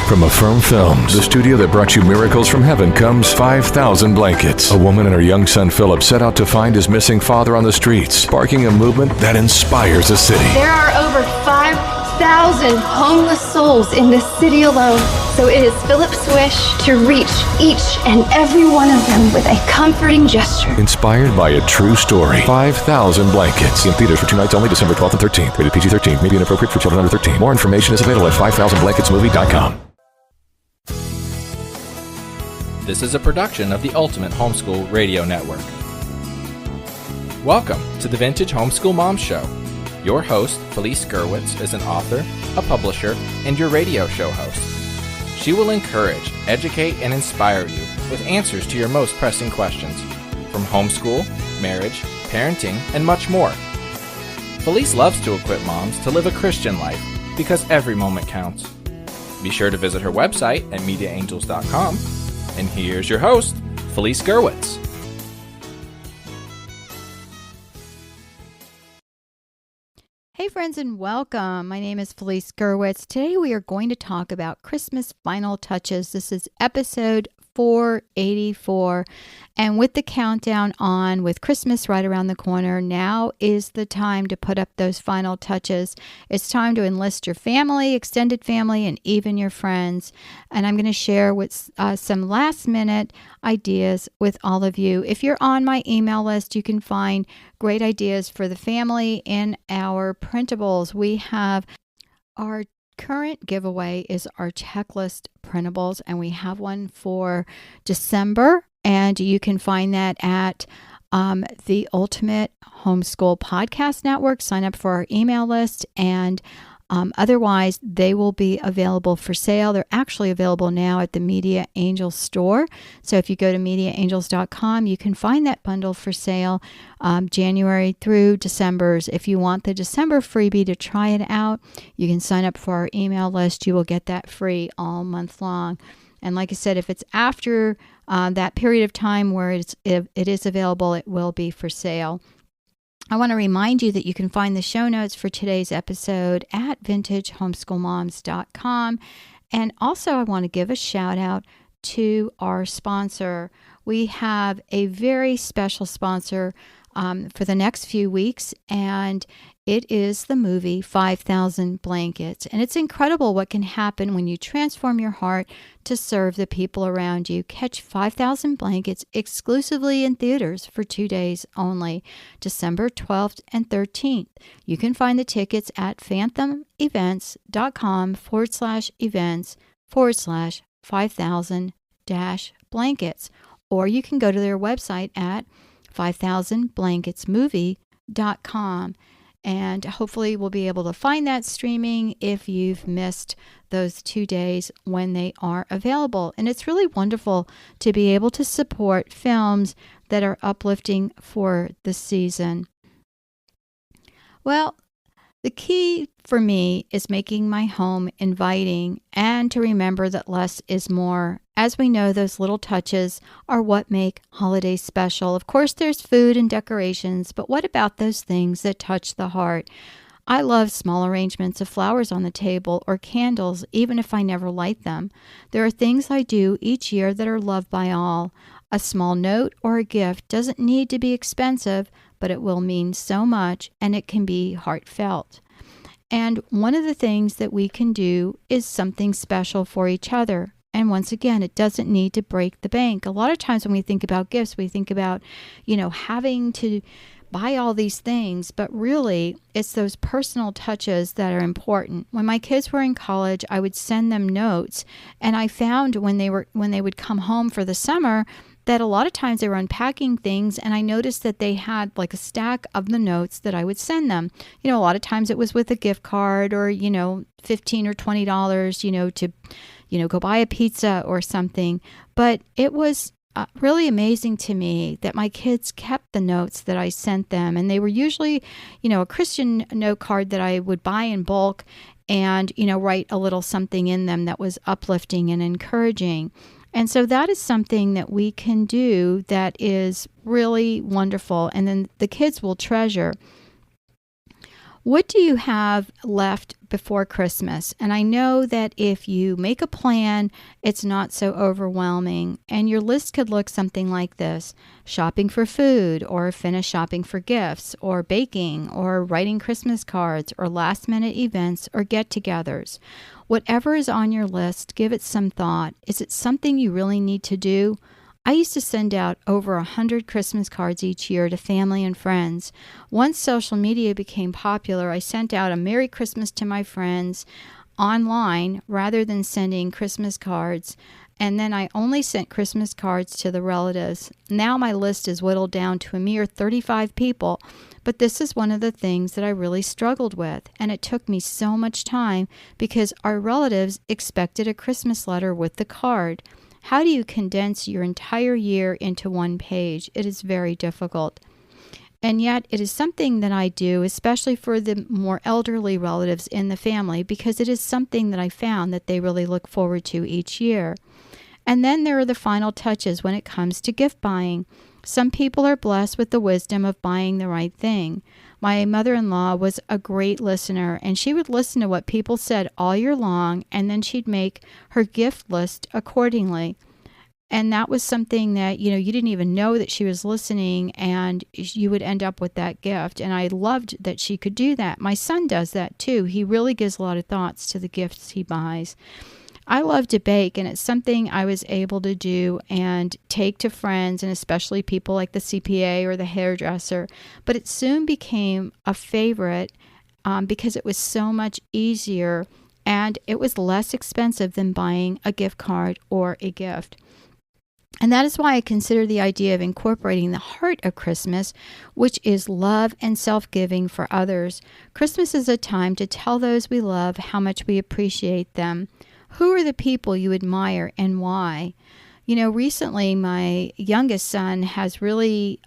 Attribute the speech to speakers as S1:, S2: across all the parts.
S1: From Affirm Films, the studio that brought you Miracles from Heaven, comes 5,000 Blankets. A woman and her young son Philip set out to find his missing father on the streets, sparking a movement that inspires a city.
S2: There are over 5,000 homeless souls in this city alone. So it is Philip's wish to reach each and every one of them with a comforting gesture.
S1: Inspired by a true story. 5,000 Blankets. In theaters for 2 nights only, December 12th and 13th. Rated PG-13. May be inappropriate for children under 13. More information is available at 5000blanketsmovie.com.
S3: This is a production of the Ultimate Homeschool Radio Network. Welcome to the Vintage Homeschool Mom Show. Your host, Felice Gerwitz, is an author, a publisher, and your radio show host. She will encourage, educate, and inspire you with answers to your most pressing questions from homeschool, marriage, parenting, and much more. Felice loves to equip moms to live a Christian life because every moment counts. Be sure to visit her website at mediaangels.com. And here's your host, Felice Gerwitz.
S4: Hey friends and welcome. My name is Felice Gerwitz. Today we are going to talk about Christmas final touches. This is episode 484. And with the countdown on, with Christmas right around the corner, now is the time to put up those final touches. It's time to enlist your family, extended family, and even your friends. And I'm going to share with some last minute ideas with all of you. If you're on my email list, you can find great ideas for the family in our printables. We have our current giveaway is our checklist printables, and we have one for December, and you can find that at the Ultimate Homeschool Podcast Network. Sign up for our email list, and otherwise they will be available for sale. They're actually available now at the Media Angels store. So if you go to mediaangels.com, you can find that bundle for sale January through December's. If you want the December freebie to try it out, you can sign up for our email list. You will get that free all month long. And like I said, if it's after that period of time where it is available, it will be for sale. I want to remind you that you can find the show notes for today's episode at vintagehomeschoolmoms.com. And also I want to give a shout out to our sponsor. We have a very special sponsor for the next few weeks, and it is the movie 5,000 Blankets. And it's incredible what can happen when you transform your heart to serve the people around you. Catch 5,000 Blankets exclusively in theaters for 2 days only, December 12th and 13th. You can find the tickets at phantomevents.com/events/5,000-blankets. Or you can go to their website at 5000blanketsmovie.com. And hopefully we'll be able to find that streaming if you've missed those 2 days when they are available. And it's really wonderful to be able to support films that are uplifting for the season. Well, the key for me is making my home inviting and to remember that less is more. As we know, those little touches are what make holidays special. Of course, there's food and decorations, but what about those things that touch the heart? I love small arrangements of flowers on the table or candles, even if I never light them. There are things I do each year that are loved by all. A small note or a gift doesn't need to be expensive, but it will mean so much, and it can be heartfelt. And one of the things that we can do is something special for each other. And once again, it doesn't need to break the bank. A lot of times when we think about gifts, we think about, having to buy all these things, but really it's those personal touches that are important. When my kids were in college, I would send them notes, and I found when they would come home for the summer that a lot of times they were unpacking things, and I noticed that they had like a stack of the notes that I would send them. A lot of times it was with a gift card or, $15 or $20, to, go buy a pizza or something. But it was really amazing to me that my kids kept the notes that I sent them, and they were usually, a Christian note card that I would buy in bulk and, write a little something in them that was uplifting and encouraging. And so that is something that we can do that is really wonderful, and then the kids will treasure. What do you have left before Christmas? And I know that if you make a plan, it's not so overwhelming. And your list could look something like this: shopping for food, or finish shopping for gifts, or baking, or writing Christmas cards, or last-minute events or get-togethers. Whatever is on your list, give it some thought. Is it something you really need to do? I used to send out over 100 Christmas cards each year to family and friends. Once social media became popular, I sent out a Merry Christmas to my friends online rather than sending Christmas cards. And then I only sent Christmas cards to the relatives. Now my list is whittled down to a mere 35 people. But this is one of the things that I really struggled with. And it took me so much time because our relatives expected a Christmas letter with the card. How do you condense your entire year into one page? It is very difficult. And yet it is something that I do, especially for the more elderly relatives in the family, because it is something that I found that they really look forward to each year. And then there are the final touches when it comes to gift buying. Some people are blessed with the wisdom of buying the right thing. My mother-in-law was a great listener, and she would listen to what people said all year long, and then she'd make her gift list accordingly. And that was something that, you didn't even know that she was listening, and you would end up with that gift. And I loved that she could do that. My son does that too. He really gives a lot of thoughts to the gifts he buys. I love to bake, and it's something I was able to do and take to friends, and especially people like the CPA or the hairdresser. But it soon became a favorite because it was so much easier, and it was less expensive than buying a gift card or a gift. And that is why I consider the idea of incorporating the heart of Christmas, which is love and self-giving for others. Christmas is a time to tell those we love how much we appreciate them. Who are the people you admire and why? Recently my youngest son has really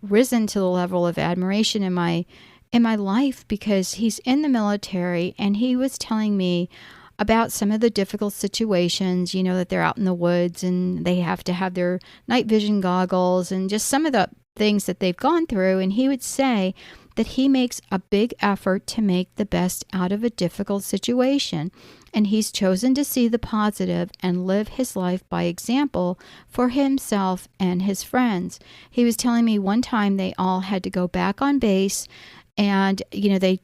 S4: risen to the level of admiration in my life because he's in the military, and he was telling me about some of the difficult situations, that they're out in the woods and they have to have their night vision goggles and just some of the things that they've gone through. And he would say that he makes a big effort to make the best out of a difficult situation. And he's chosen to see the positive and live his life by example for himself and his friends. He was telling me one time they all had to go back on base, and, they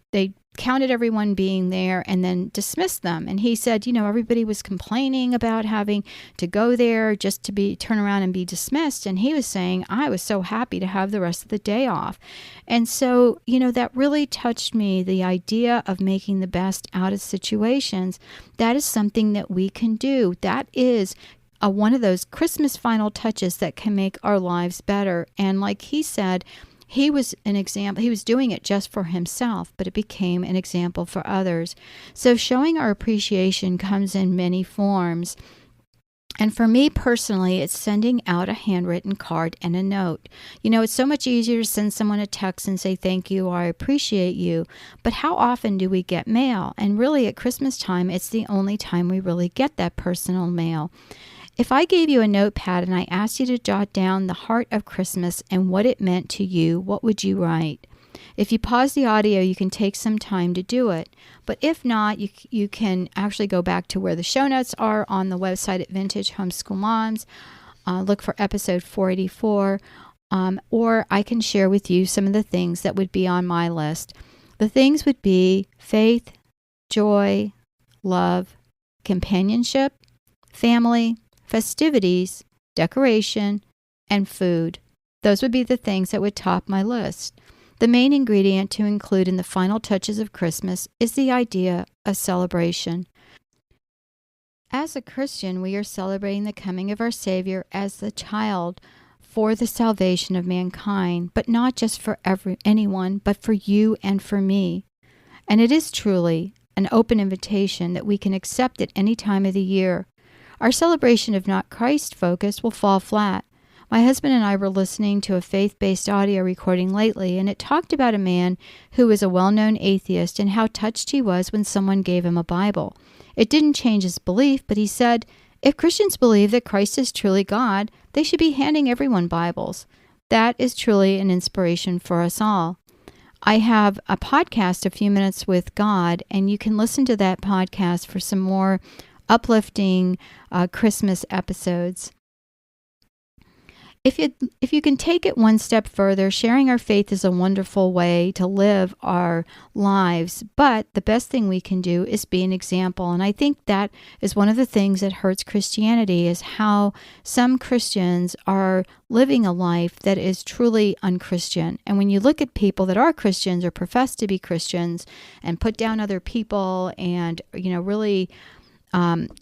S4: counted everyone being there and then dismissed them. And he said, everybody was complaining about having to go there just to turn around and be dismissed. And he was saying, I was so happy to have the rest of the day off. And so, that really touched me, the idea of making the best out of situations. That is something that we can do. That is one of those Christmas final touches that can make our lives better. And like he said, he was an example. He was doing it just for himself, but it became an example for others. So showing our appreciation comes in many forms. And for me personally, it's sending out a handwritten card and a note. It's so much easier to send someone a text and say thank you or I appreciate you. But how often do we get mail? And really at Christmas time, it's the only time we really get that personal mail. If I gave you a notepad and I asked you to jot down the heart of Christmas and what it meant to you, what would you write? If you pause the audio, you can take some time to do it. But if not, you can actually go back to where the show notes are on the website at Vintage Homeschool Moms. Look for episode 484. Or I can share with you some of the things that would be on my list. The things would be faith, joy, love, companionship, family, festivities, decoration, and food. Those would be the things that would top my list. The main ingredient to include in the final touches of Christmas is the idea of celebration. As a Christian, we are celebrating the coming of our Savior as the child for the salvation of mankind, but not just for anyone, but for you and for me. And it is truly an open invitation that we can accept at any time of the year. Our celebration, if not Christ-focused, will fall flat. My husband and I were listening to a faith-based audio recording lately, and it talked about a man who was a well-known atheist and how touched he was when someone gave him a Bible. It didn't change his belief, but he said, if Christians believe that Christ is truly God, they should be handing everyone Bibles. That is truly an inspiration for us all. I have a podcast, A Few Minutes with God, and you can listen to that podcast for some more uplifting Christmas episodes. If you can take it one step further, sharing our faith is a wonderful way to live our lives, but the best thing we can do is be an example. And I think that is one of the things that hurts Christianity, is how some Christians are living a life that is truly unchristian. And when you look at people that are Christians or profess to be Christians and put down other people and, really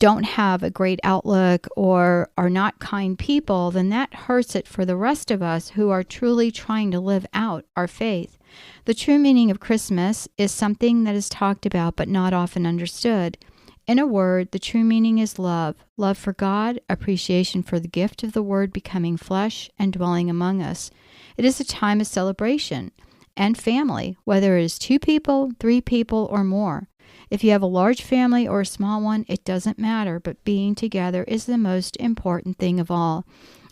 S4: don't have a great outlook or are not kind people, then that hurts it for the rest of us who are truly trying to live out our faith. The true meaning of Christmas is something that is talked about but not often understood. In a word, the true meaning is love. Love for God, appreciation for the gift of the Word becoming flesh and dwelling among us. It is a time of celebration and family, whether it is 2 people, 3 people, or more. If you have a large family or a small one, it doesn't matter, but being together is the most important thing of all.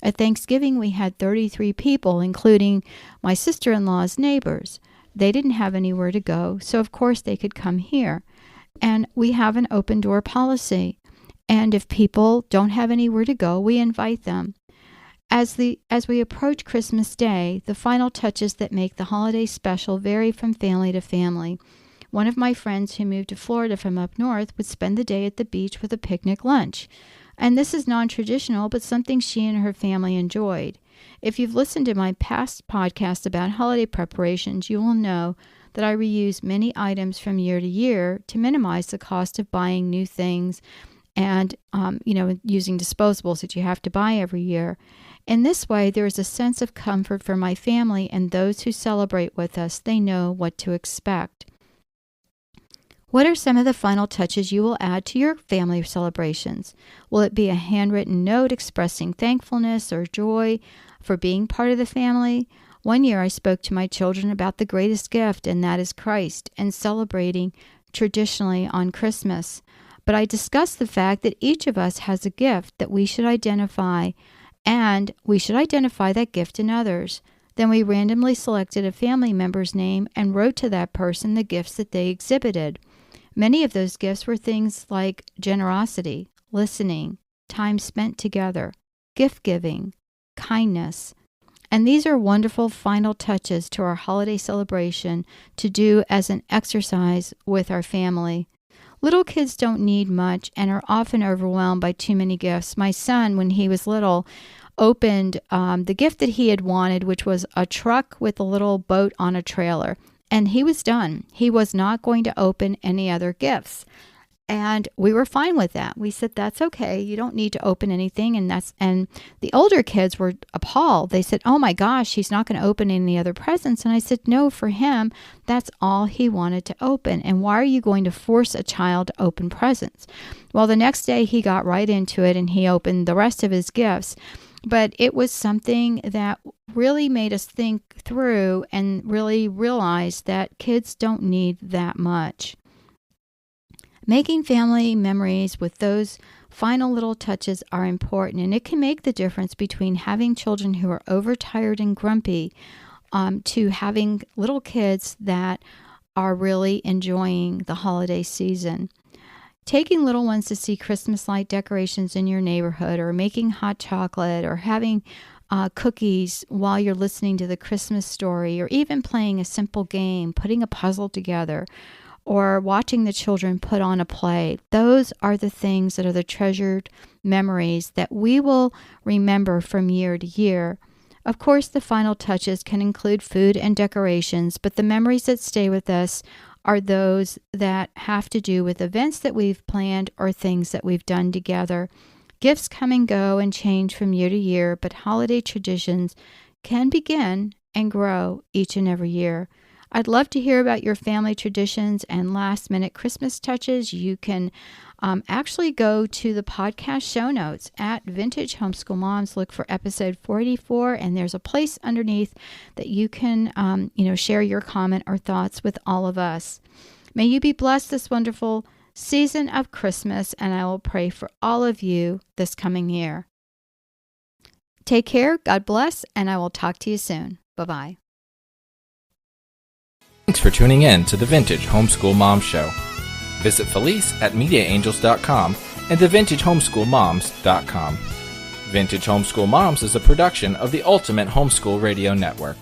S4: At Thanksgiving, we had 33 people, including my sister-in-law's neighbors. They didn't have anywhere to go, so of course they could come here. And we have an open door policy. And if people don't have anywhere to go, we invite them. As we approach Christmas Day, the final touches that make the holiday special vary from family to family. One of my friends who moved to Florida from up north would spend the day at the beach with a picnic lunch. And this is non-traditional, but something she and her family enjoyed. If you've listened to my past podcast about holiday preparations, you will know that I reuse many items from year to year to minimize the cost of buying new things and, using disposables that you have to buy every year. In this way, there is a sense of comfort for my family and those who celebrate with us. They know what to expect. What are some of the final touches you will add to your family celebrations? Will it be a handwritten note expressing thankfulness or joy for being part of the family? One year I spoke to my children about the greatest gift, and that is Christ, and celebrating traditionally on Christmas. But I discussed the fact that each of us has a gift that we should identify, and we should identify that gift in others. Then we randomly selected a family member's name and wrote to that person the gifts that they exhibited. Many of those gifts were things like generosity, listening, time spent together, gift giving, kindness. And these are wonderful final touches to our holiday celebration to do as an exercise with our family. Little kids don't need much and are often overwhelmed by too many gifts. My son, when he was little, opened the gift that he had wanted, which was a truck with a little boat on a trailer. And he was done. He was not going to open any other gifts. And we were fine with that. We said, that's okay. You don't need to open anything. And the older kids were appalled. They said, oh my gosh, he's not going to open any other presents. And I said, no, for him, that's all he wanted to open. And why are you going to force a child to open presents? Well, the next day he got right into it and he opened the rest of his gifts. But it was something that really made us think through and really realize that kids don't need that much. Making family memories with those final little touches are important, and it can make the difference between having children who are overtired and grumpy to having little kids that are really enjoying the holiday season. Taking little ones to see Christmas light decorations in your neighborhood, or making hot chocolate, or having cookies while you're listening to the Christmas story, or even playing a simple game, putting a puzzle together, or watching the children put on a play. Those are the things that are the treasured memories that we will remember from year to year. Of course, the final touches can include food and decorations, but the memories that stay with us are those that have to do with events that we've planned or things that we've done together. Gifts come and go and change from year to year, but holiday traditions can begin and grow each and every year. I'd love to hear about your family traditions and last-minute Christmas touches. You can actually go to the podcast show notes at Vintage Homeschool Moms. Look for episode 44, and there's a place underneath that you can share your comment or thoughts with all of us. May you be blessed this wonderful season of Christmas, and I will pray for all of you this coming year. Take care, God bless, and I will talk to you soon. Bye-bye.
S3: Thanks for tuning in to the Vintage Homeschool Mom Show. Visit Felice at MediaAngels.com and TheVintageHomeschoolMoms.com. Vintage Homeschool Moms is a production of the Ultimate Homeschool Radio Network.